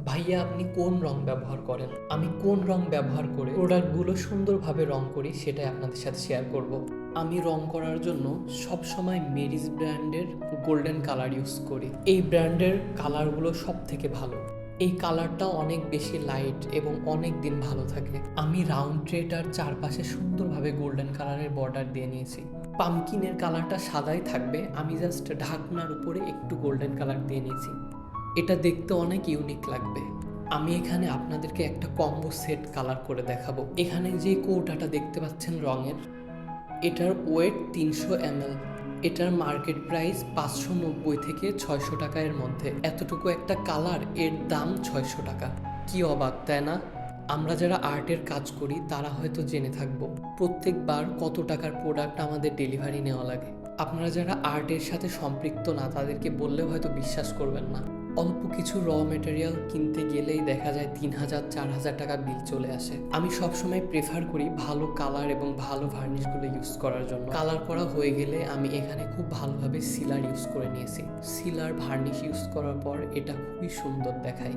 ভাইয়া আপনি কোন রং ব্যবহার করেন? আমি কোন রং ব্যবহার করে প্রোডাক্টগুলো সুন্দরভাবে রং করি সেটাই আপনাদের সাথে শেয়ার করব। আমি রং করার জন্য সবসময় মেরিজ ব্র্যান্ডের গোল্ডেন কালার ইউজ করি। এই ব্র্যান্ডের কালারগুলো সব থেকে ভালো। এই কালারটা অনেক বেশি লাইট এবং অনেক দিন ভালো থাকে। আমি রাউন্ড ট্রেটার চারপাশে সুন্দরভাবে গোল্ডেন কালারের বর্ডার দিয়ে নিয়েছি। পামকিনের কালারটা সাদাই থাকবে, আমি জাস্ট ঢাকনার উপরে একটু গোল্ডেন কালার দিয়ে নিয়েছি। এটা দেখতে অনেক ইউনিক লাগবে। আমি এখানে আপনাদেরকে একটা কম্বো সেট কালার করে দেখাবো। এখানে যে কৌটাটা দেখতে পাচ্ছেন রঙের, এটার ওয়েট 300 ml। এটার মার্কেট প্রাইস 590 থেকে 600 টাকা এর মধ্যে। এতটুকু একটা কালার, এর দাম 600 টাকা। কি অবাক তাই না? আমরা যারা আর্টের কাজ করি তারা হয়তো জেনে থাকবো প্রত্যেকবার কত টাকার প্রোডাক্ট আমাদের ডেলিভারি নেওয়া লাগে। আপনারা যারা আর্টের সাথে সম্পৃক্ত না তাদেরকে বললেও হয়তো বিশ্বাস করবেন না। অল্প কিছু র মেটেরিয়াল কিনতে গেলেই দেখা যায় 3000-4000 টাকা বিল চলে আসে। আমি সবসময় প্রেফার করি ভালো কালার এবং ভালো ভার্নিশগুলো ইউজ করার জন্য। কালার করা হয়ে গেলে আমি এখানে খুব ভালোভাবে সিলার ইউজ করে নিয়েছি। সিলার ভার্নিশ ইউজ করার পর এটা খুবই সুন্দর দেখায়।